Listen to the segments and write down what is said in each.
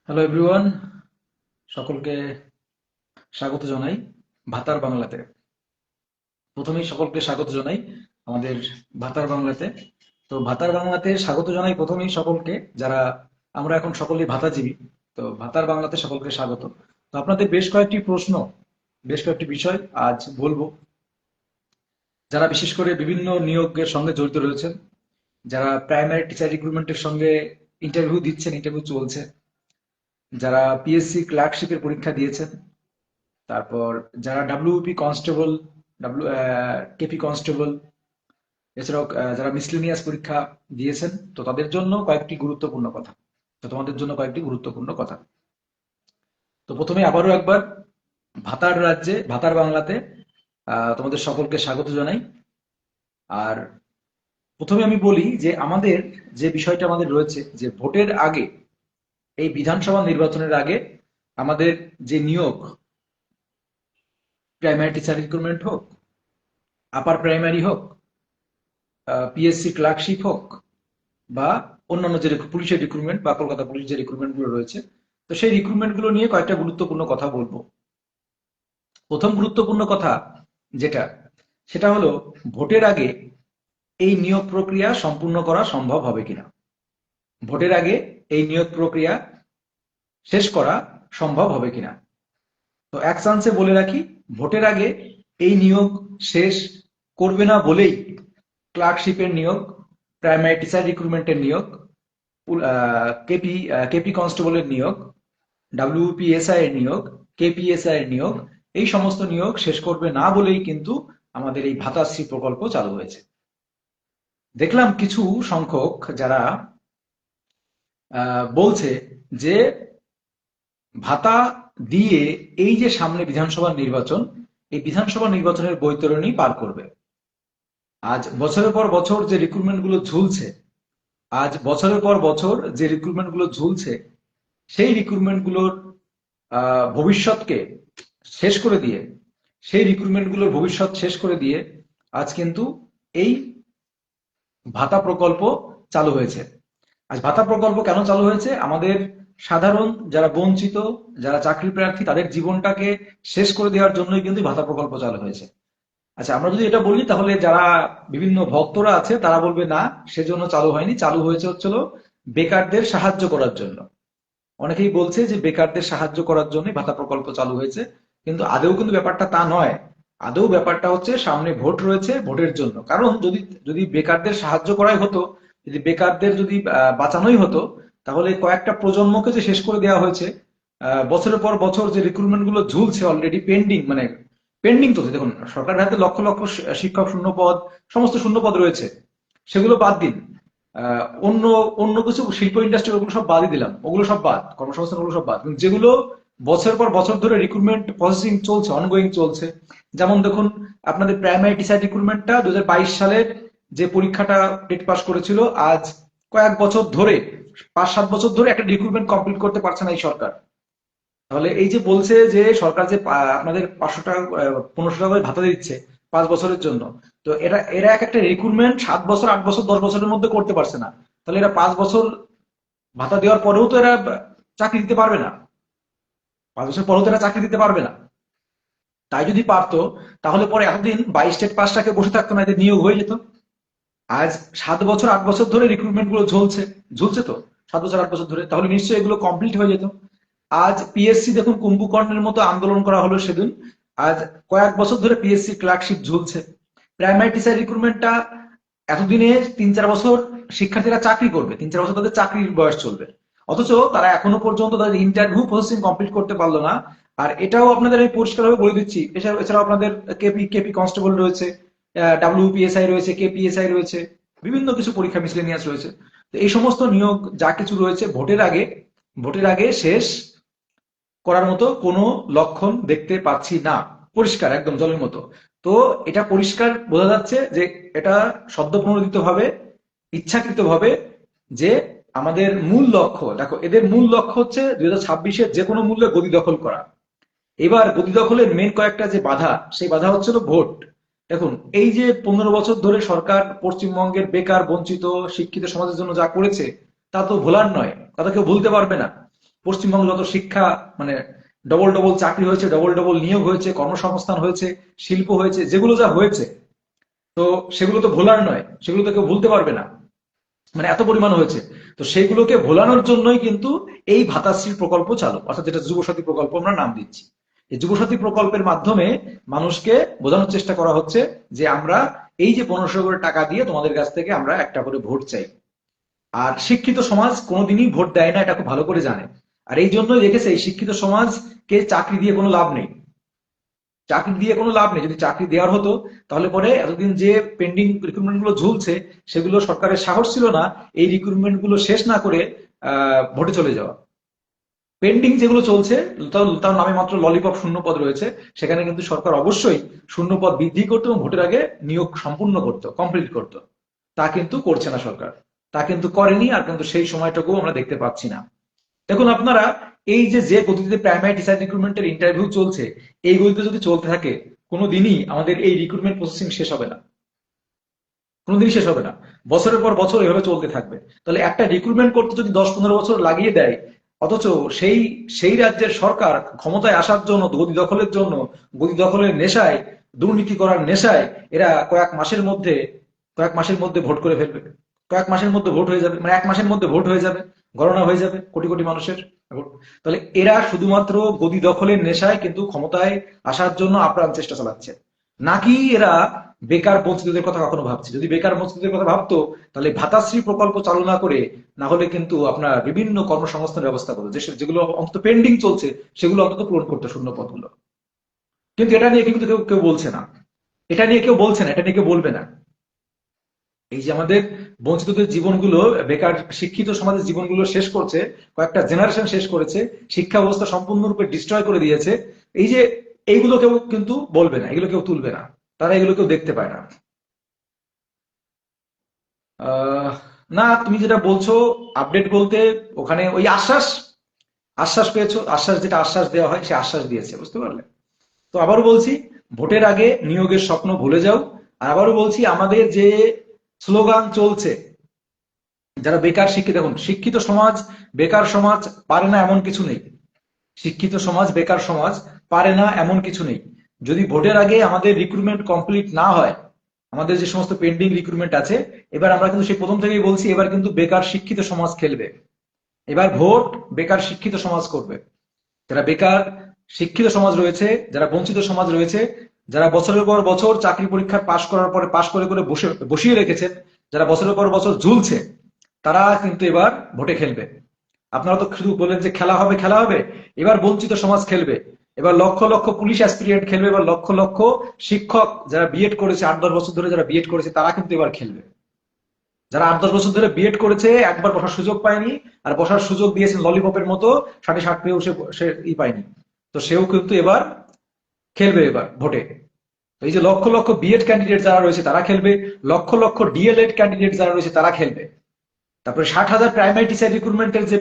Hello everyone, সকলকে স্বাগত জানাই ভাতার বাংলাতে। প্রথমেই সকলকে স্বাগত জানাই আমাদের ভাতার বাংলাতে। তো ভাতার বাংলাতে স্বাগত জানাই প্রথমেই সকলকে, যারা আমরা এখন সকলেই ভাতাজীবী। তো ভাতার বাংলাতে সকলকে স্বাগত। তো আপনাদের বেশ কয়েকটি প্রশ্ন, বেশ কয়েকটি বিষয় আজ বলবো। যারা বিশেষ করে বিভিন্ন নিয়োগের সঙ্গে জড়িত রয়েছেন, যারা প্রাইমারি টিচার রিক্রুটমেন্টের সঙ্গে ইন্টারভিউ দিচ্ছেন, ইন্টারভিউ চলছে, যারা পিএসসি ক্লার্কশিপের পরীক্ষা দিয়েছেন, তারপর যারা WP constable, W KP constable, এছাড়াও যারা মিসলেনিয়াস পরীক্ষা দিয়েছেন, তো তাদের জন্য কয়েকটি গুরুত্বপূর্ণ কথা। তো তোমাদের জন্য কয়েকটি গুরুত্বপূর্ণ কথা। তো প্রথমে আবারও একবার ভাতার রাজ্যে, ভাতার বাংলাতে তোমাদের সকলকে স্বাগত জানাই। আর প্রথমে আমি বলি যে আমাদের যে বিষয়টা আমাদের রয়েছে, যে ভোটের আগে, এই বিধানসভা নির্বাচনের আগে আমাদের যে নিয়োগ, প্রাইমারি টিচার রিক্রুটমেন্ট হোক, আপার প্রাইমারি হোক, পিএসসি ক্লার্কশিপ হোক, বা অন্যান্য যে পুলিশের রিক্রুটমেন্ট বা কলকাতা পুলিশ যে রিক্রুটমেন্ট গুলো রয়েছে, তো সেই রিক্রুটমেন্ট গুলো নিয়ে কয়েকটা গুরুত্বপূর্ণ কথা বলবো। প্রথম গুরুত্বপূর্ণ কথা যেটা, সেটা হলো ভোটের আগে এই নিয়োগ প্রক্রিয়া সম্পূর্ণ করা সম্ভব হবে কিনা। ভোটের আগে এই নিয়োগ প্রক্রিয়া শেষ করা সম্ভব হবে কিনা। তো এক চান্সে বলে রাখি, ভোটের আগে এই নিয়োগ শেষ করবে না বলেই ক্লার্কশিপের নিয়োগ, প্রাইমারি টিচার রিক্রুটমেন্টের নিয়োগ, কেপি কেপি কনস্টেবলের নিয়োগ, ডাব্লিউপিএসআই এর নিয়োগ, কেপিএসআই এর নিয়োগ, এই সমস্ত নিয়োগ শেষ করবে না বলেই কিন্তু আমাদের এই ভাতাশ্রী প্রকল্প চালু হয়েছে। দেখলাম কিছু সংখ্যক যারা বলছে যে ভাতা দিয়ে এই যে সামনে বিধানসভা নির্বাচন, এই বিধানসভা নির্বাচনের বৈতরণী পার করবে। আজ বছরের পর বছর যে রিক্রুটমেন্ট গুলো ঝুলছে, আজ বছরের পর বছর যে রিক্রুটমেন্ট গুলো ঝুলছে, সেই রিক্রুটমেন্ট গুলোর ভবিষ্যৎকে শেষ করে দিয়ে, সেই রিক্রুটমেন্ট গুলোর ভবিষ্যৎ শেষ করে দিয়ে আজ কিন্তু এই ভাতা প্রকল্প চালু হয়েছে। আজ ভাতা প্রকল্প কেন চালু হয়েছে? আমাদের সাধারণ যারা বঞ্চিত, যারা চাকরি প্রার্থী, তাদের জীবনটাকে শেষ করে দেওয়ার জন্যই কিন্তু ভাতা প্রকল্প চালু হয়েছে। আচ্ছা, আমরা যদি এটা বলি তাহলে যারা বিভিন্ন ভক্তরা আছে তারা বলবে না, সেজন্য চালু হয়নি, চালু হয়েছে হচ্ছিল বেকারদের সাহায্য করার জন্য। অনেকেই বলছে যে বেকারদের সাহায্য করার জন্য ভাতা প্রকল্প চালু হয়েছে, কিন্তু আদৌ কিন্তু ব্যাপারটা তা নয়। আদৌ ব্যাপারটা হচ্ছে সামনে ভোট রয়েছে, ভোটের জন্য। কারণ যদি যদি বেকারদের সাহায্য করাই হতো, যদি বেকারদের যদি বাঁচানোই হতো, তাহলে কয়েকটা প্রজন্মকে যে শেষ করে দেওয়া হয়েছে, বছরের পর বছর যে রিক্রুটমেন্ট গুলো ঝুলছে অলরেডি পেন্ডিং, মানে পেন্ডিং তো দেখুন, সরকারের হাতে লক্ষ লক্ষ শিক্ষক শূন্য পদ, সমস্ত শূন্য পদ রয়েছে, সেগুলো বাদ দিন। অন্য অন্য কিছু শিল্প ইন্ডাস্ট্রি, ওগুলো সব বাদই দিলাম, ওগুলো সব বাদ, কর্মসংস্থান ওগুলো সব বাদ, কিন্তু যেগুলো বছর পর বছর ধরে রিক্রুটমেন্ট প্রসেসিং চলছে, অনগোয়িং চলছে, যেমন দেখুন আপনাদের প্রাইমারি টিচার রিক্রুটমেন্টটা 2022 সালের যে পরীক্ষাটা ডেট পাস করেছিল, আজ কয়েক বছর ধরে, 5-7 বছর ধরে একটা রিক্রুটমেন্ট কমপ্লিট করতে পারছে না এই সরকার। তাহলে এই যে বলছে যে সরকার যে আপনাদের 500 টাকা 1500 টাকা করে ভাতা দিচ্ছে 5 বছরের জন্য, তো এরা এক একটা রিক্রুটমেন্ট 7 বছর, 8 বছর, 10 বছরের মধ্যে করতে পারছে না। তাহলে এরা 5 বছর ভাতা দেওয়ার পরেও তো এরা চাকরি দিতে পারবে না, 5 বছর পরেও তো এরা চাকরি দিতে পারবে না। তাই যদি পারতো, তাহলে পরে এতদিন 22 স্টেট 5 টাকে বসে থাকতো না, এদের নিয়োগ হয়ে যেত। আজ 7 বছর 8 বছর ধরে রিক্রুটমেন্ট গুলো ঝুলছে, ঝুলছে তো 7 বছর 8 বছর ধরে, তাহলে নিশ্চয়ই এগুলো কমপ্লিট হয়ে যেত। আজ পিএসসি দেখুন কুম্ভকর্ণের মতো আন্দোলন করা হলো সেদিন, আজ কয়েক বছর ধরে পিএসসি ক্লার্কশিপ ঝুলছে। প্রাইমারি টিচার রিক্রুটমেন্টটা এতদিনে 3-4 বছর শিক্ষার্থীরা চাকরি করবে, 3-4 বছর তাদের চাকরির বয়স চলবে, অথচ তারা এখনো পর্যন্ত তাদের ইন্টারভিউ প্রসেসিং কমপ্লিট করতে পারলো না। আর এটাও আপনাদের আমি পরিষ্কারভাবে বলে দিচ্ছি, এছাড়াও আপনাদের কেপি কনস্টেবল রয়েছে, ডাব্লিউপিএসআই রয়েছে, কেপিএসআই রয়েছে, বিভিন্ন কিছু পরীক্ষা মিসলেনিয়াস রয়েছে। তো এই সমস্ত নিয়োগ যা কিছু রয়েছে ভোটের আগে শেষ করার মতো কোনো লক্ষণ দেখতে পাচ্ছি না, পরিষ্কার একদম জলের মতো। তো এটা পরিষ্কার বোঝা যাচ্ছে যে এটা সদ্যপ্রণোদিত ভাবে, ইচ্ছাকৃত ভাবে, যে আমাদের মূল লক্ষ্য, দেখো এদের মূল লক্ষ্য হচ্ছে 2026-এর যে কোনো মূল্যে গদি দখল করা। এবার গদি দখলের মেন কয়েকটা যে বাধা, সেই বাধা হচ্ছিল ভোট। দেখুন, এই যে 15 বছর ধরে সরকার পশ্চিমবঙ্গের বেকার, বঞ্চিত, শিক্ষিত সমাজের জন্য যা করেছে, তা তো ভোলার নয়, তা তো কেউ ভুলতে পারবে না। পশ্চিমবঙ্গে যত শিক্ষা মানে ডবল ডবল চাকরি হয়েছে, ডবল ডবল নিয়োগ হয়েছে, কর্মসংস্থান হয়েছে, শিল্প হয়েছে, যেগুলো যা হয়েছে, তো সেগুলো তো ভোলার নয়, সেগুলো তো কেউ ভুলতে পারবে না, মানে এত পরিমাণ হয়েছে। তো সেইগুলোকে ভোলানোর জন্যই কিন্তু এই ভাতাশ্রী প্রকল্প চালু, অর্থাৎ যেটা যুবসাথী প্রকল্প আমরা নাম দিচ্ছি। এই যুবসাথী প্রকল্পের মাধ্যমে মানুষকে বোঝানোর চেষ্টা করা হচ্ছে যে আমরা এই যে 1500 করে টাকা দিয়ে তোমাদের কাছ থেকে আমরা একটা করে ভোট চাই। আর শিক্ষিত সমাজ কোনোদিনই ভোট দেয় না, এটা খুব ভালো করে জানে। আর এই জন্যই দেখেছে এই শিক্ষিত সমাজকে চাকরি দিয়ে কোনো লাভ নেই, চাকরি দিয়ে কোনো লাভ নেই। যদি চাকরি দেওয়ার হতো তাহলে পরে এতদিন যে পেন্ডিং রিক্রুটমেন্ট গুলো ঝুলছে সেগুলো সরকারের সাহস ছিল না এই রিক্রুটমেন্ট গুলো শেষ না করে ভোটে চলে যাওয়া। পেন্ডিং যেগুলো চলছে তার নামে মাত্র ললিপপ শূন্য পদ রয়েছে, সেখানে কিন্তু সরকার অবশ্যই শূন্য পদ বৃদ্ধি করতো এবং ভোটের আগে নিয়োগ সম্পূর্ণ করতো, কমপ্লিট করতো। তা কিন্তু করছে না সরকার, তা কিন্তু করেনি, আর কিন্তু সেই সময়টুকু আমরা দেখতে পাচ্ছি না। দেখুন আপনারা, এই যে যে গতিতে প্রাইমারি টিচার রিক্রুটমেন্টের ইন্টারভিউ চলছে, এই গতিতে যদি চলতে থাকে কোনোদিনই আমাদের এই রিক্রুটমেন্ট প্রসেসিং শেষ হবে না, কোনোদিনই শেষ হবে না। বছরের পর বছর এভাবে চলতে থাকবে। তাহলে একটা রিক্রুটমেন্ট করতে যদি 10-15 বছর লাগিয়ে দেয়, অথচ সেই সেই রাজ্যের সরকার ক্ষমতায় আসার জন্য, গদি দখলের জন্য, গদি দখলের নেশায়, দুর্নীতি করার নেশায় এরা কয়েক মাসের মধ্যে ভোট করে ফেলবে, কয়েক মাসের মধ্যে ভোট হয়ে যাবে, মানে 1 মাসের মধ্যে ভোট হয়ে যাবে, গণনা হয়ে যাবে কোটি কোটি মানুষের ভোট। তাহলে এরা শুধুমাত্র গদি দখলের নেশায় কিন্তু ক্ষমতায় আসার জন্য আপ্রাণ চেষ্টা চালাচ্ছে, নাকি এরা বেকার বঞ্চিতদের কথা কখনো ভাবছে। যদি বেকার বঞ্চিতদের কথা ভাবতো তাহলে ভাতাশ্রী প্রকল্প চালু না করে, না হলে কিন্তু আপনার বিভিন্ন কর্মসংস্থানের ব্যবস্থা করতো, যেগুলো অন্তত পেন্ডিং চলছে সেগুলো অন্তত পূরণ করতো, শূন্য পদগুলো। কিন্তু এটা নিয়ে কিন্তু কেউ কেউ বলছে না, এটা নিয়ে কেউ বলছে না, এটা নিয়ে কেউ বলবে না। এই যে আমাদের বঞ্চিতদের জীবনগুলো, বেকার শিক্ষিত সমাজের জীবনগুলো শেষ করছে, কয়েকটা জেনারেশন শেষ করেছে, শিক্ষা ব্যবস্থা সম্পূর্ণরূপে ডিস্ট্রয় করে দিয়েছে, এই যে এইগুলো কেউ কিন্তু বলবে না, এগুলো কেউ তুলবে না, তারা এগুলো কেউ দেখতে পায় না। আহ, না, তুমি যেটা বলছো আপডেট বলতে ওখানে ওই আশ্বাস, আশ্বাস পেয়েছো, আশ্বাস যেটা আশ্বাস দেওয়া হয় সে আশ্বাস দিয়েছে, বুঝতে পারলে? তো আবারও বলছি, ভোটের আগে নিয়োগের স্বপ্ন ভুলে যাও। আর আবারও বলছি, আমাদের যে স্লোগান চলছে, যারা বেকার শিক্ষিত, দেখুন শিক্ষিত সমাজ বেকার সমাজ পারে না এমন কিছু নেই, শিক্ষিত সমাজ বেকার সমাজ পারে না এমন কিছু নেই। যদি ভোটের আগে আমাদের রিক্রুটমেন্ট কমপ্লিট না হয়, আমাদের যে সমস্ত পেন্ডিং রিক্রুটমেন্ট আছে, এবার আমরা কিন্তু সেই প্রথম থেকেই বলছি, এবার কিন্তু বেকার শিক্ষিত সমাজ খেলবে। এবার ভোট বেকার শিক্ষিত সমাজ করবে। যারা বেকার শিক্ষিত সমাজ রয়েছে, যারা বঞ্চিত সমাজ রয়েছে, যারা বছরের পর বছর চাকরি পরীক্ষা পাশ করার পরে পাশ করে করে বসিয়ে রেখেছেন, যারা বছরের পর বছর ঝুলছে, তারা কিন্তু এবার ভোটে খেলবে। আপনারা তো শুধু বলেন যে খেলা হবে খেলা হবে, এবার বঞ্চিত সমাজ খেলবে। এবার লক্ষ লক্ষ পুলিশ অ্যাসপিরিয়েন্ট খেলবে, এবার লক্ষ লক্ষ শিক্ষক যারা বিএড করেছে 8-10 বছর ধরে, যারা বিএড করেছে তারা কিন্তু এবার খেলবে। যারা 8-10 বছর ধরে বিএড করেছে, একবার বসার সুযোগ পায়নি, আর বসার সুযোগ দিয়েছেন ললিপপের মতো, 60-60 পেয়েও সে পায়নি, তো সেও কিন্তু এবার খেলবে এবার ভোটে। তো এই যে লক্ষ লক্ষ বিএড ক্যান্ডিডেট যারা রয়েছে তারা খেলবে, লক্ষ লক্ষ ডিএলএড ক্যান্ডিডেট যারা রয়েছে তারা খেলবে। তারপরে 60,000 প্রাইমারি টিচার রিক্রুটমেন্টের যে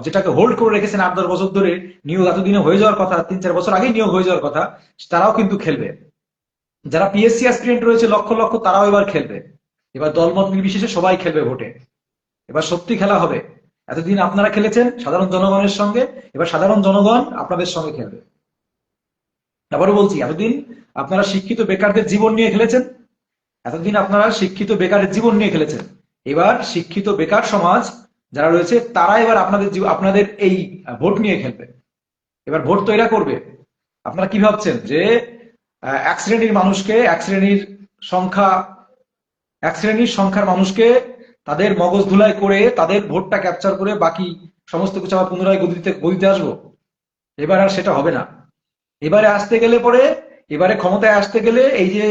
যেটাকে হোল্ড করে রেখেছেন 8-10 বছর ধরে, নিয়োগ এতদিনে হয়ে যাওয়ার কথা, 3-4 বছর আগে নিয়োগ হয়ে যাওয়ার কথা, তারাও কিন্তু খেলবে। যারা পিএসসি অ্যাসপিরেন্ট রয়েছে লক্ষ লক্ষ, তারাও এবার খেলবে। এবার দলমত নির্বিশেষে সবাই খেলবে ভোটে। এবার সত্যি খেলা হবে। এতদিন আপনারা খেলেছেন সাধারণ জনগণের সঙ্গে, এবার সাধারণ জনগণ আপনাদের সঙ্গে খেলবে। আবারও বলছি, এতদিন আপনারা শিক্ষিত বেকারদের জীবন নিয়ে খেলেছেন, এতদিন আপনারা শিক্ষিত বেকারের জীবন নিয়ে খেলেছেন। এবার শিক্ষিত বেকার সমাজ যারা রয়েছে তারা এবার আপনাদের এই ভোট নিয়ে খেলবে। এবার ভোট তো এরা করবে। আপনারা কি ভাবছেন যে এক শ্রেণীর মানুষকে, সংখ্যা এক শ্রেণীর সংখ্যার মানুষকে তাদের মগজ ধুলাই করে তাদের ভোটটা ক্যাপচার করে বাকি সমস্ত কিছু আবার পুনরায় গদিতে আসবো? এবার আর সেটা হবে না। এবারে আসতে গেলে পরে, এবারে ক্ষমতায় আসতে গেলে এই যে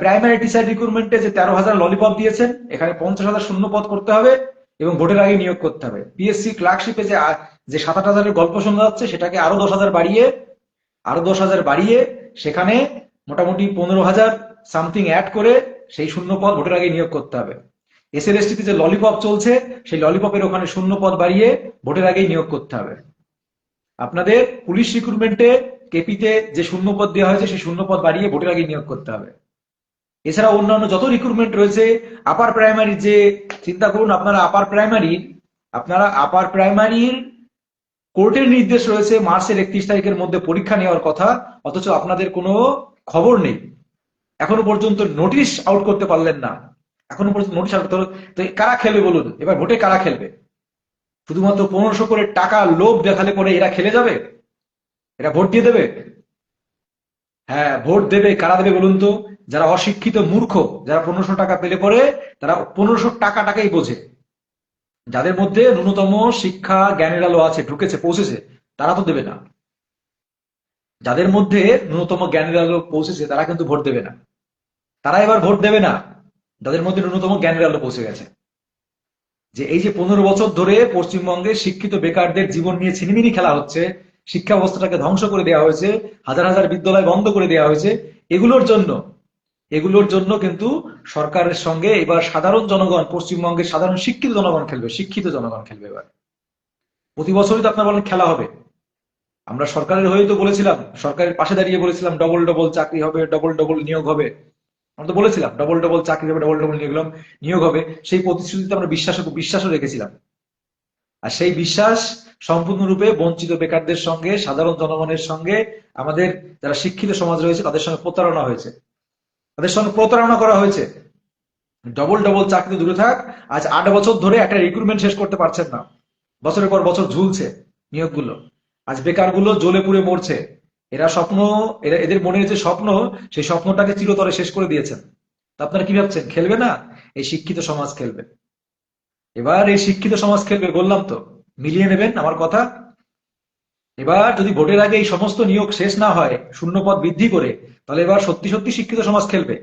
প্রাইমারি টিচার রিক্রুটমেন্টে যে 13,000 ললিপপ দিয়েছেন, এখানে 50,000 শূন্য পদ করতে হবে এবং ভোটের আগে নিয়োগ করতে হবে। পিএসসি ক্লার্কশিপে যে 7-8 হাজারের গল্প শোনা যাচ্ছে, সেটাকে আরো 10,000 বাড়িয়ে, সেখানে মোটামুটি 15,000 সামথিং অ্যাড করে সেই শূন্য পদ ভোটের আগে নিয়োগ করতে হবে। এসএলএসটিতে যে ললিপপ চলছে, সেই ললিপপের ওখানে শূন্য পদ বাড়িয়ে ভোটের আগেই নিয়োগ করতে হবে। আপনাদের পুলিশ রিক্রুটমেন্টে কেপিতে যে শূন্য পদ দেওয়া হয়েছে, সেই শূন্য পদ বাড়িয়ে ভোটের আগে নিয়োগ করতে হবে। এছাড়া অন্যান্য যত রিক্রুটমেন্ট রয়েছে, আপার প্রাইমারি যে, চিন্তা করুন আপনারা আপার প্রাইমারির কোর্টের নির্দেশ রয়েছে মার্চের 31 তারিখের মধ্যে পরীক্ষা নেওয়ার কথা, অথচ আপনাদের কোনো খবর নেই। এখনো পর্যন্ত নোটিশ আউট করতে পারলেন না। এখনো পর্যন্ত নোটিশ আউট করতে, তো কারা খেলবে বলুন? এবার ভোটে কারা খেলবে? শুধুমাত্র 1500 করে টাকা লোভ দেখালে পরে এরা খেলে যাবে? এরা ভোট দিয়ে দেবে? হ্যাঁ, ভোট দেবে। কারা দেবে বলুন তো? যারা অশিক্ষিত মূর্খ, যারা 1500 টাকা পেলে পরে তারা 1500 টাকাটাকেই বোঝে। যাদের মধ্যে ন্যূনতম শিক্ষা জ্ঞানের আলো আছে, ঢুকেছে, পৌঁছেছে, তারা তো দেবে না। যাদের মধ্যে ন্যূনতম জ্ঞানের আলো পৌঁছেছে তারা কিন্তু ভোট দেবে না। তারা এবার ভোট দেবে না যাদের মধ্যে ন্যূনতম জ্ঞানের আলো পৌঁছে গেছে। যে এই যে 15 বছর ধরে পশ্চিমবঙ্গে শিক্ষিত বেকারদের জীবন নিয়ে ছিনিমিনি খেলা হচ্ছে, শিক্ষা ব্যবস্থাটাকে ধ্বংস করে দেওয়া হয়েছে, হাজার হাজার বিদ্যালয় বন্ধ করে দেওয়া হয়েছে, এগুলোর জন্য এগুলোর জন্য কিন্তু সরকারের সঙ্গে এবার সাধারণ জনগণ, পশ্চিমবঙ্গের সাধারণ শিক্ষিত জনগণ খেলবে, শিক্ষিত জনগণ খেলবে এবার। প্রতি বছরই তো আপনার বলেন খেলা হবে। আমরা সরকারের হয়ে তো বলেছিলাম, সরকারের পাশে দাঁড়িয়ে বলেছিলাম ডবল ডবল চাকরি হবে, ডবল ডবল নিয়োগ হবে। আমরা তো বলেছিলাম ডবল ডবল চাকরি হবে, ডবল ডবল নিয়োগ হবে। সেই প্রতিশ্রুতিতে আমরা বিশ্বাসও রেখেছিলাম। আর সেই বিশ্বাস সম্পূর্ণরূপে বঞ্চিত বেকারদের সঙ্গে, সাধারণ জনগণের সঙ্গে, আমাদের যারা শিক্ষিত সমাজ রয়েছে তাদের সঙ্গে প্রতারণা হয়েছে, তাদের সঙ্গে প্রতারণা করা হয়েছে। ডবল ডবল চাকরি দূরে থাক, আজ 8 বছর ধরে একটা রিক্রুটমেন্ট শেষ করতে পারছেন না। বছরের পর বছর ঝুলছে নিয়োগগুলো। আজ বেকারগুলো জ্বলে পুড়ে মরছে। এদের মনের যে স্বপ্ন, সেই স্বপ্নটাকে চিরতরে শেষ করে দিয়েছেন। তা আপনারা কি ভাবছেন খেলবে না? এই শিক্ষিত সমাজ খেলবে। এবার এই শিক্ষিত সমাজ খেলবে, বললাম তো। মিলিয়ে নেবেন আমার কথা। এবার যদি ভোটের আগে এই সমস্ত নিয়োগ শেষ না হয় শূন্যপদ বৃদ্ধি করে, তাহলে এবার সত্যি সত্যি শিক্ষিত সমাজ খেলবে।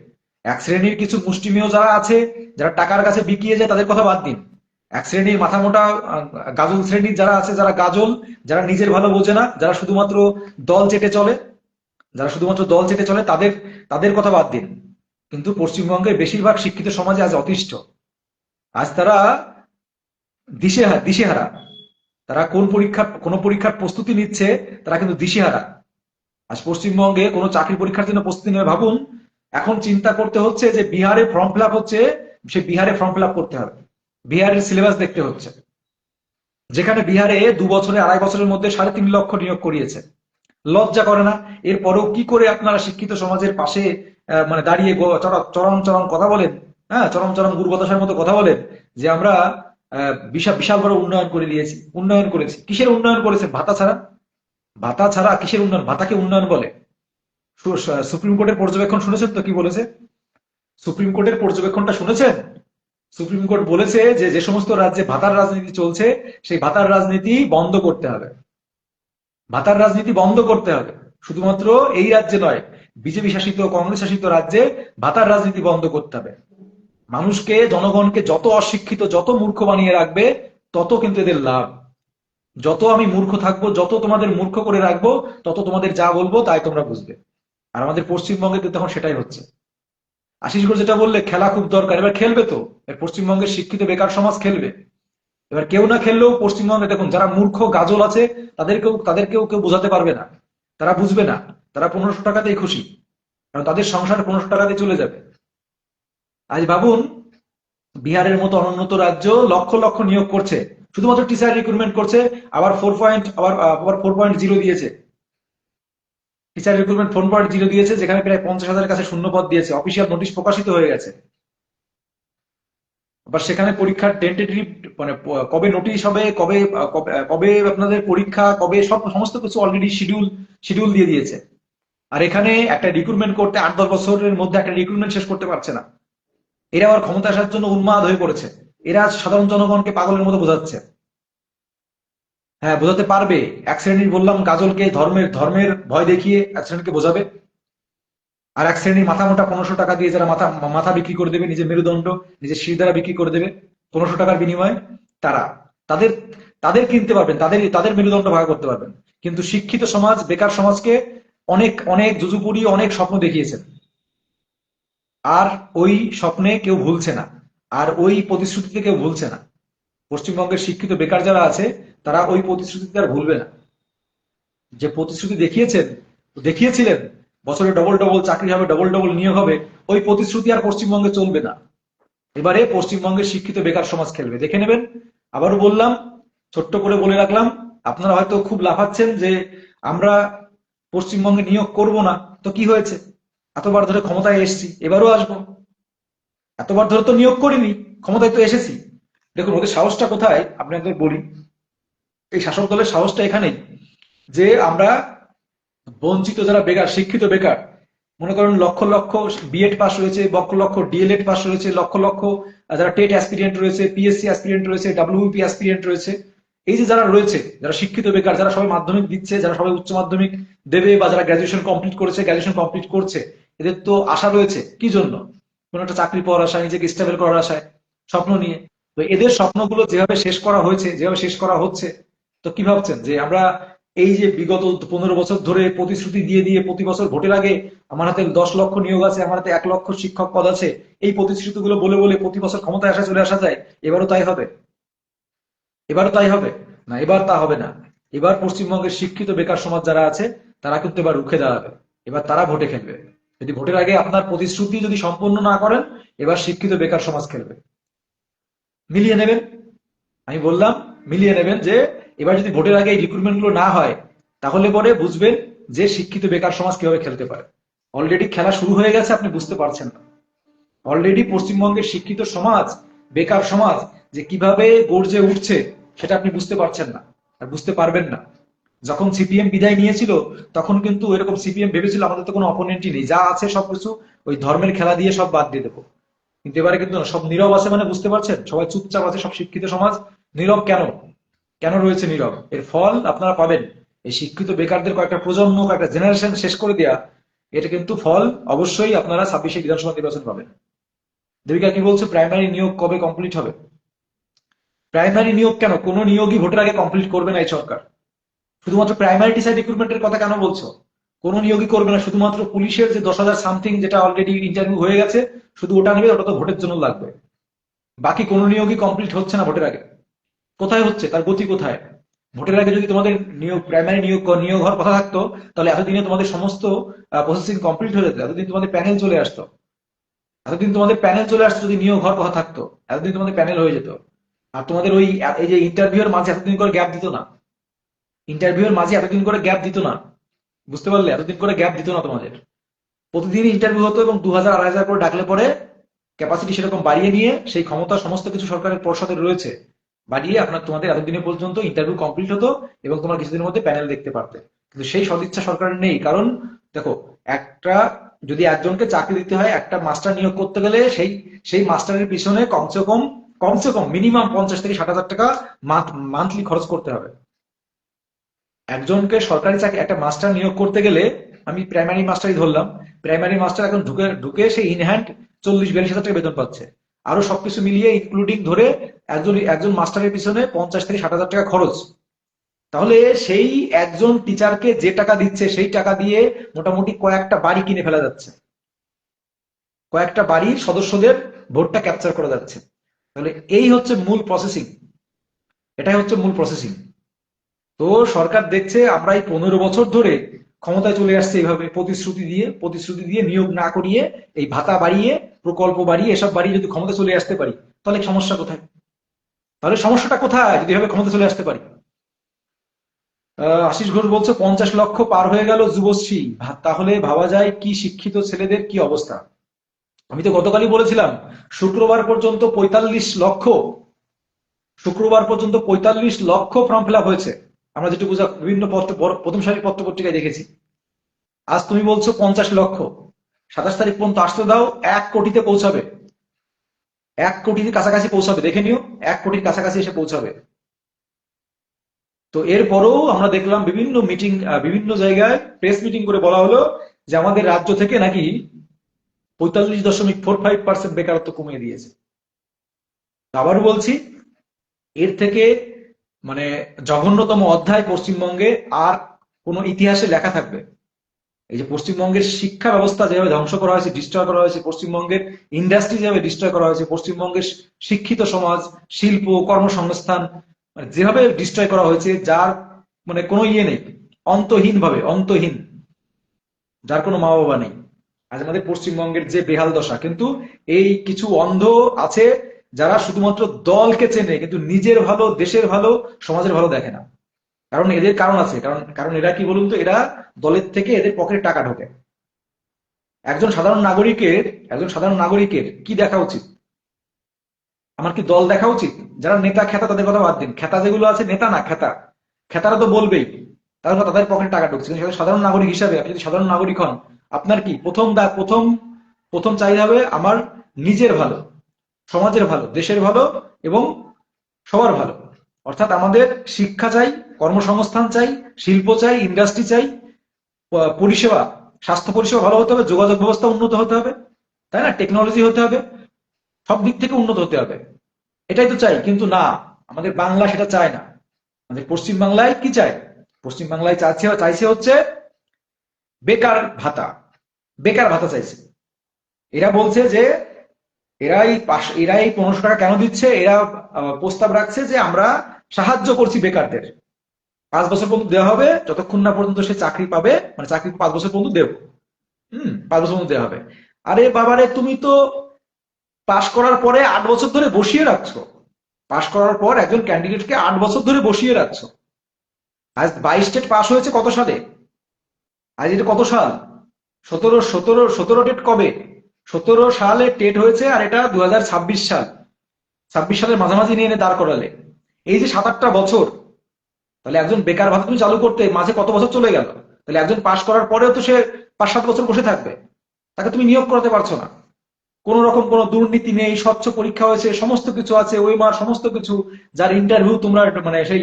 এক শ্রেণীর কিছু মুষ্টিমেয় যারা আছে, যারা টাকার কাছে বিকিয়ে যায়, তাদের কথা বাদ দিন। এক শ্রেণীর মাথা মোটা গাজল শ্রেণীর যারা আছে, যারা গাজল, যারা নিজের ভালো বোঝে না, যারা শুধুমাত্র দল চেটে চলে, তাদের তাদের কথা বাদ দিন। কিন্তু পশ্চিমবঙ্গের বেশিরভাগ শিক্ষিত সমাজে আজ অতিষ্ঠ। আজ তারা দিশেহারা। তারা কোন পরীক্ষার প্রস্তুতি নিচ্ছে, তারা কিন্তু দিশেহারা। আজ পশ্চিমবঙ্গে কোনো চাকরি পরীক্ষার জন্য প্রস্তুতি নেবে ভাবুন, এখন চিন্তা করতে হচ্ছে যে বিহারে ফর্ম ফিল আপ হচ্ছে, সে বিহারে ফর্ম ফিল আপ করতে হবে, বিহারের সিলেবাস দেখতে হচ্ছে। যেখানে বিহারে 2 বছরে 2.5 বছরের মধ্যে 3.5 লক্ষ নিয়োগ করিয়েছে। লজ্জা করে না? এরপরেও কি করে আপনারা শিক্ষিত সমাজের পাশে মানে দাঁড়িয়ে চরম চরম কথা বলেন? হ্যাঁ, চরম চরম গুরুবতাসার মতো কথা বলেন যে আমরা বিশাল বিশাল বড় উন্নয়ন করে দিয়েছি, উন্নয়ন করেছি। কিসের উন্নয়ন করেছে? ভাতা ছাড়া। ভাতা ছাড়া কিসের উন্নয়ন? ভাতাকে উন্নয়ন বলে? সুপ্রিম কোর্টের পর্যবেক্ষণ শুনেছেন তো কি বলেছে? সুপ্রিম কোর্টের পর্যবেক্ষণটা শুনেছেন? সুপ্রিম কোর্ট বলেছে যে যে সমস্ত রাজ্যে ভাতার রাজনীতি চলছে, সেই ভাতার রাজনীতি বন্ধ করতে হবে। ভাতার রাজনীতি বন্ধ করতে হবে। শুধুমাত্র এই রাজ্যে নয়, বিজেপি শাসিত, কংগ্রেস শাসিত রাজ্যে ভাতার রাজনীতি বন্ধ করতে হবে। মানুষকে, জনগণকে যত অশিক্ষিত, যত মূর্খ বানিয়ে রাখবে, তত কিন্তু এদের লাভ। যত আমি মূর্খ থাকবো, যত তোমাদের মূর্খ করে রাখবো, তত তোমাদের যা বলবো তাই তোমরা বুঝবে। আর আমাদের পশ্চিমবঙ্গে কিন্তু এখন সেটাই হচ্ছে। আশিস ঘোষ যেটা বললে, খেলা খুব দরকার। এবার খেলবে তো, পশ্চিমবঙ্গের শিক্ষিত বেকার সমাজ খেলবে। এবার কেউ না খেললেও পশ্চিমবঙ্গে দেখুন, যারা মূর্খ গাজল আছে, তাদেরকেও কেউ বোঝাতে পারবে না। তারা বুঝবে না। তারা 1500 টাকাতেই খুশি, কারণ তাদের সংসার 1500 টাকাতে চলে যাবে। আজ ভাবুন, বিহারের মতো অনুন্নত রাজ্য লক্ষ লক্ষ নিয়োগ করছে, শুধুমাত্র টিচার রিক্রুটমেন্ট করছে। আবার 4.0 দিয়েছে। টিচার রিক্রুটমেন্ট 4.0 দিয়েছে, যেখানে প্রায় 50,000 কাছে শূন্যপদ দিয়েছে। অফিসিয়াল নোটিশ প্রকাশিত হয়ে গেছে। আবার সেখানে পরীক্ষার টেন্টেটিভ, মানে কবে নোটিশ হবে, কবে কবে আপনাদের পরীক্ষা, কবে, সমস্ত কিছু অলরেডি শিডিউল দিয়ে দিয়েছে। আর এখানে একটা রিক্রুটমেন্ট করতে 8-10 বছরের মধ্যে একটা রিক্রুটমেন্ট শেষ করতে পারছে না। এরা আবার ক্ষমতা আসার জন্য উন্মাদ হয়ে পড়েছে। এরা সাধারণ জনগণকে পাগলের মতো বোঝাচ্ছে। হ্যাঁ, বোঝাতে পারবে। এক শ্রেণীর, বললাম, গাজলকে ধর্মের ভয় দেখিয়ে এক শ্রেণীকে বোঝাবে। আর এক শ্রেণীর মাথা মোটা 1500 টাকা দিয়ে যারা মাথা মাথা বিক্রি করে দেবে, নিজের মেরুদণ্ড, নিজের শিরদাঁড়া বিক্রি করে দেবে 1500 টাকার বিনিময়ে, তারা তাদের তাদের কিনতে পারবেন, তাদের মেরুদণ্ড ভাগ করতে পারবেন। কিন্তু শিক্ষিত সমাজ, বেকার সমাজকে অনেক অনেক জুজুপুরি, অনেক স্বপ্ন দেখিয়েছেন। আর ওই স্বপ্নে কেউ ভুলছে না, আর ওই প্রতিশ্রুতিতে কেউ ভুলছে না। পশ্চিমবঙ্গের শিক্ষিত বেকার যারা আছে, তারা ওই প্রতিশ্রুতিতে আর ভুলবে না। যে প্রতিশ্রুতি দেখিয়েছিলেন, বছরে ডবল ডবল চাকরি হবে, ডবল ডবল নিয়োগ হবে, ওই প্রতিশ্রুতি আর পশ্চিমবঙ্গে চলবে না। এবারে পশ্চিমবঙ্গের শিক্ষিত বেকার সমাজ খেলবে, দেখে নেবেন। আবারও বললাম, ছোট্ট করে বলে রাখলাম, আপনারা হয়তো খুব লাফাচ্ছেন যে আমরা পশ্চিমবঙ্গে নিয়োগ করব না, তো কি হয়েছে, এতবার ধরে ক্ষমতায় এসেছি, এবারও আসবো। এতবার ধরে তো নিয়োগ করিনি, ক্ষমতায় তো এসেছি। দেখুন ওদের সাহসটা কোথায় আপনাদের বলি। এই শাসক দলের সাহসটা এখানেই যে আমরা বঞ্চিত যারা বেকার, শিক্ষিত বেকার, মনে করেন লক্ষ লক্ষ বিএড পাস রয়েছে, লক্ষ লক্ষ ডিএলএড পাস রয়েছে, লক্ষ লক্ষ যারা টেট অ্যাসপিরিয়েন্ট রয়েছে, পিএসসি অ্যাসপিরিয়েন্ট রয়েছে, ডাব্লিউপি অ্যাসপিরিয়েন্ট রয়েছে, এই যে যারা রয়েছে, যারা শিক্ষিত বেকার, যারা সবাই মাধ্যমিক দিচ্ছে, যারা সবাই উচ্চ মাধ্যমিক দেবে, বা যারা গ্রাজুয়েশন কমপ্লিট করেছে, গ্রাজুয়েশন কমপ্লিট করছে, এদের তো আশা রয়েছে কি জন্য, কোনো একটা চাকরি পাওয়ার আশায়, নিজেকে স্টেবল করার আশায়, স্বপ্ন নিয়ে। তো এদের স্বপ্নগুলো যেভাবে শেষ করা হয়েছে, যেভাবে শেষ করা হচ্ছে, তো কি ভাবছেন যে আমরা এই যে বিগত 15 বছর ধরে প্রতিশ্রুতি দিয়ে দিয়ে প্রতি বছর ভোটের আগে আমার হাতে 10 লক্ষ নিয়োগ আছে, আমার হাতে 1 লক্ষ শিক্ষক পদ আছে, এই প্রতিশ্রুতিগুলো বলে বলে প্রতি বছর ক্ষমতায় আসা চলে আসা যায়? এবারও তাই হবে? এবারও তাই হবে? না, এবার তা হবে না। এবার পশ্চিমবঙ্গের শিক্ষিত বেকার সমাজ যারা আছে, তারা কিন্তু এবার রুখে দাঁড়াবে। এবার তারা ভোটে খেলবে। যদি ভোটের আগে আপনার প্রতিশ্রুতি যদি সম্পূর্ণ না করেন, এবার শিক্ষিত বেকার সমাজ খেলবে। মিলিয়ে নেবেন। আমি বললাম মিলিয়ে নেবেন যে এবার যদি ভোটের আগে এই রিক্রুটমেন্ট গুলো না হয়, তাহলে পরে বুঝবেন যে শিক্ষিত বেকার সমাজ কিভাবে খেলতে পারে। অলরেডি খেলা শুরু হয়ে গেছে, আপনি বুঝতে পারছেন না। অলরেডি পশ্চিমবঙ্গের শিক্ষিত সমাজ, বেকার সমাজ যে কিভাবে গর্জে উঠছে, সেটা আপনি বুঝতে পারছেন না, আর বুঝতে পারবেন না। যখন সিপিএম বিদায় নিয়েছিল, তখন কিন্তু এরকম সিপিএম ভেবেছিল আমাদের তো কোনো অপোনেন্টই নেই, যা আছে সবকিছু ওই ধর্মের খেলা দিয়ে সব বাদ দিয়ে দেবো। কিন্তু এবারে কিন্তু না, সব নীরব আছে, মানে বুঝতে পারছেন, সবাই চুপচাপ আছে, সব শিক্ষিত সমাজ নীরব। কেন, কেন রয়েছে নীরব? এর ফল আপনারা পাবেন। এই শিক্ষিত বেকারদের কয়েকটা প্রজন্ম, কয়েকটা জেনারেশন শেষ করে দেয়া, এটা কিন্তু ফল অবশ্যই আপনারা 26শে বিধানসভা নির্বাচন পাবেন। দেবিকা কি বলছে, প্রাইমারি নিয়োগ কবে কমপ্লিট হবে? প্রাইমারি নিয়োগ কেন, কোনো নিয়োগই ভোটের আগে কমপ্লিট করবে না এই সরকার। শুধুমাত্র প্রাইমারি টিচার রিক্রুটমেন্টের কথা কেন বলছো? কোনো নিয়োগই করবে না, শুধুমাত্র পুলিশের যে 10,000 সামথিং যেটা অলরেডি ইন্টারভিউ হয়ে গেছে, শুধু ওটা নেবে, ওটা তো ভোটের জন্য লাগবে। বাকি কোনো নিয়োগই কমপ্লিট হচ্ছে না ভোটের আগে। কোথায় হচ্ছে, তার গতি কোথায়? ভোটের আগে যদি তোমাদের নিয়োগ, প্রাইমারি নিয়োগ নিয়োগ হওয়ার কথা থাকতো, তাহলে এতদিনে তোমাদের সমস্ত প্রসেসিং কমপ্লিট হয়ে যেত, এতদিন তোমাদের প্যানেল চলে আসতো। এতদিন তোমাদের প্যানেল চলে আসতো যদি নিয়োগ হওয়ার কথা থাকতো, এতদিন তোমাদের প্যানেল হয়ে যেত। আর তোমাদের ওই এই যে ইন্টারভিউর মাঝে এতদিন করে গ্যাপ দিত না, ইন্টারভিউর মাঝে এতদিন করে গ্যাপ দিত না, বুঝতে পারলে? এতদিন করে গ্যাপ দিত না তোমাদের। প্রতিদিন ইন্টারভিউ হতো, এবং 2,000 2,500 করে ডাকলে পরে ক্যাপাসিটি সেরকম বাড়িয়ে নিয়ে, সেই ক্ষমতা সমস্ত কিছু সরকারের পর্ষদের রয়েছে, বাড়িয়ে আপনার তোমাদের এতদিনে পর্যন্ত ইন্টারভিউ কমপ্লিট হতো, এবং তোমার কিছুদিনের মধ্যে প্যানেল দেখতে পারতে। কিন্তু সেই সদিচ্ছা সরকারের নেই। কারণ দেখো, একটা যদি একজনকে চাকরি দিতে হয়, একটা মাস্টার নিয়োগ করতে গেলে সেই সেই মাস্টারের পিছনে কমসে কম মিনিমাম 50 থেকে 60 হাজার টাকা মান্থলি খরচ করতে হবে। একজনকে সরকারি চাকরি, একটা মাস্টার নিয়োগ করতে গেলে, আমি প্রাইমারি মাস্টারই ধরলাম, প্রাইমারি মাস্টার এখন ঢুকে ঢুকে সে ইনহ্যান্ড 40-42 হাজার টাকা বেতন পাচ্ছে। আরো সবকিছু মিলিয়ে ইনক্লুডিং ধরে একজন একজন মাস্টারের পিছনে 50 থেকে 60 হাজার টাকা খরচ। তাহলে সেই একজন টিচারকে যে টাকা দিচ্ছে, সেই টাকা দিয়ে মোটামুটি কয়েকটা বাড়ি কিনে ফেলা যাচ্ছে, কয়েকটা বাড়ির সদস্যদের ভোটটা ক্যাপচার করা যাচ্ছে। তাহলে এই হচ্ছে মূল প্রসেসিং, এটাই হচ্ছে মূল প্রসেসিং। তো সরকার দেখছে আমরা এই 15 বছর ধরে ক্ষমতায় চলে আসছে এইভাবে প্রতিশ্রুতি দিয়ে নিয়োগ না করিয়ে, এই ভাতা বাড়িয়ে, প্রকল্প বাড়িয়ে, এসব বাড়িয়ে যদি ক্ষমতা চলে আসতে পারি, তাহলে সমস্যা কোথায়? তাহলে সমস্যাটা কোথায় যদি এভাবে ক্ষমতা চলে আসতে পারি? আশিস ঘোষ বলছে 50 লক্ষ পার হয়ে গেল যুবশ্রী, তাহলে ভাবা যায় কি শিক্ষিত ছেলেদের কি অবস্থা। আমি তো গতকালই বলেছিলাম, শুক্রবার পর্যন্ত 45 লক্ষ, শুক্রবার পর্যন্ত 45 লক্ষ ফর্ম ফিল আপ হয়েছে। আমরা যেটুকু বিভিন্ন পত্র, প্রথম সারির পত্র পত্রিকায় দেখেছি। আজ তুমি বলছো 50 লক্ষ, 27 তারিখ পর্যন্ত আসতে দাও, 1 কোটিতে পৌঁছাবে, 1 কোটির কাছাকাছি পৌঁছাবে, দেখে নিও, 1 কোটির কাছাকাছি এসে পৌঁছাবে। তো এরপরেও আমরা দেখলাম বিভিন্ন মিটিং, বিভিন্ন জায়গায় প্রেস মিটিং করে বলা হলো যে আমাদের রাজ্য থেকে নাকি 45.45% বেকারত্ব কমিয়ে দিয়েছে। আবারও বলছি, এর থেকে মানে জঘন্যতম অধ্যায় পশ্চিমবঙ্গে আর কোন ইতিহাসে লেখা থাকবে? এই যে পশ্চিমবঙ্গের শিক্ষা ব্যবস্থা যেভাবে ধ্বংস করা হয়েছে, ডিস্ট্রয় করা হয়েছে, পশ্চিমবঙ্গের ইন্ডাস্ট্রি যেভাবে ডিস্ট্রয় করা হয়েছে, পশ্চিমবঙ্গের শিক্ষিত সমাজ, শিল্প, কর্মসংস্থান মানে যেভাবে ডিস্ট্রয় করা হয়েছে, যার মানে কোনো ইয়ে নেই, অন্তহীন ভাবে, অন্তহীন, যার কোনো মা বাবা নেই। আজ আমাদের পশ্চিমবঙ্গের যে বেহাল দশা, কিন্তু এই কিছু অন্ধ আছে যারা শুধুমাত্র দলকে চেনে, কিন্তু নিজের ভালো, দেশের ভালো, সমাজের ভালো দেখে না। কারণ এদের কারণ আছে, কারণ কারণ এরা কি বলুন তো, এরা দলের থেকে এদের পকেটে টাকা ঢোকে। একজন সাধারণ নাগরিকের একজন সাধারণ নাগরিকের কি দেখা উচিত? আমার কি দল দেখা উচিত? যারা নেতা খেতা তাদের কথা বাদ দিন, খেতা যেগুলো আছে, নেতা না খেতা, খেতারা তো বলবেই তাদের পকেটে টাকা ঢুকছে। কিন্তু সাধারণ নাগরিক হিসাবে আপনি যদি সাধারণ নাগরিক হন, আপনার কি প্রথম প্রথম চাহিদা হবে আমার নিজের ভালো, সমাজের ভালো, দেশের ভালো এবং সবার ভালো। অর্থাৎ আমাদের শিক্ষা চাই, কর্মসংস্থান চাই, শিল্প চাই, ইন্ডাস্ট্রি চাই, পরিষেবা, স্বাস্থ্য পরিষেবা ভালো হতে হবে, যোগাযোগ ব্যবস্থা উন্নত হতে হবে, তাই না, টেকনোলজি হতে হবে, সব দিক থেকে উন্নত হতে হবে। এটাই তো চাই, কিন্তু না, আমাদের বাংলা সেটা চায় না। আমাদের পশ্চিম বাংলায় কি চায়? পশ্চিম বাংলায় চাইছে হচ্ছে বেকার ভাতা। বেকার ভাতা চাইছে। এরা বলছে যে এরা এই 1500 টাকা কেন দিচ্ছে? এরা প্রস্তাব রাখছে যে আমরা সাহায্য করছি বেকারদের, 5 বছর পর্যন্ত দেওয়া হবে, যতক্ষণ না পর্যন্ত সে চাকরি পাবে, মানে চাকরি 5 বছর পর্যন্ত দেবো। 5 বছর পর্যন্ত দেওয়া হবে। আরে বাবারে, তুমি তো পাশ করার পরে 8 বছর ধরে বসিয়ে রাখছো। পাশ করার পর একজন ক্যান্ডিডেটকে 8 বছর ধরে বসিয়ে রাখছো। আজ 22 টেট পাশ হয়েছে কত সালে? আজ এটা কত সাল? 17 টেট কবে? 17 সালে টেট হয়েছে, আর এটা 2026 সাল। 26 সালের মাঝামাঝি নিয়ে এনে দাঁড় করালে। এই যে 7-8টা বছর, তাহলে একজন বেকার ভাতা তুমি চালু করতে মাঝে কত বছর চলে গেল? তাহলে একজন পাশ করার পরেও তো সে 5-7 বছর বসে থাকবে। তাকে তুমি নিয়োগ করাতে পারছো না। কোন রকম কোনো দুর্নীতি নেই, স্বচ্ছ পরীক্ষা হয়েছে, সমস্ত কিছু আছে, ওইমার সমস্ত কিছু, যার ইন্টারভিউ তোমরা মানে সেই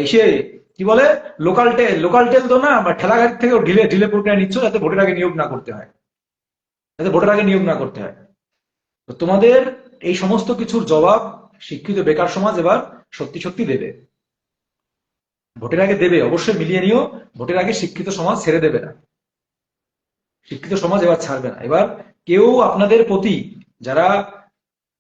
এসে কি বলে, লোকাল টেল তো না, বা ঠেলা গাড়ি থেকে ঢিলে ঢিলে প্রক্রিয়া নিচ্ছ, যাতে ভোটের আগে নিয়োগ না করতে হয়, তো তোমাদের এই সমস্ত কিছুর জবাব শিক্ষিত বেকার সমাজ এবার সত্যি সত্যি দেবে। ভোটের আগে দেবে, অবশ্যই মিলিয়ে নিও। ভোটের আগে শিক্ষিত সমাজ ছেড়ে দেবে না। শিক্ষিত সমাজ এবার ছাড়বে না। এবার কেউ আপনাদের প্রতি, যারা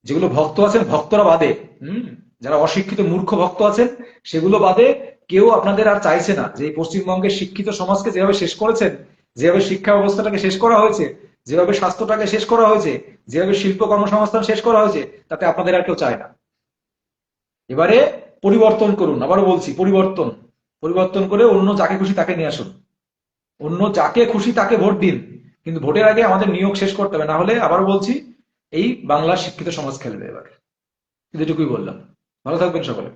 যেগুলো ভক্ত আছেন, ভক্তরা বাদে, হুম, যারা অশিক্ষিত মূর্খ ভক্ত আছেন সেগুলো বাদে, কেউ আপনাদের আর চাইছে না যে এই পশ্চিমবঙ্গের শিক্ষিত সমাজকে যেভাবে শেষ করেছেন, যেভাবে শিক্ষা ব্যবস্থাটাকে শেষ করা হয়েছে, যেভাবে স্বাস্থ্যটাকে শেষ করা হয়েছে, যেভাবে শিল্প কর্মসংস্থান শেষ করা হয়েছে, তাতে আপনাদের আর কেউ চায় না। এবারে পরিবর্তন করুন, আবারও বলছি, পরিবর্তন পরিবর্তন করে অন্য যাকে খুশি তাকে নিয়ে আসুন, অন্য যাকে খুশি তাকে ভোট দিন। কিন্তু ভোটের আগে আমাদের নিয়োগ শেষ করতে হবে, না হলে আবারও বলছি, এই বাংলার শিক্ষিত সমাজ খেলবে এবার। এটুকুই বললাম। ভালো থাকবেন সকলে।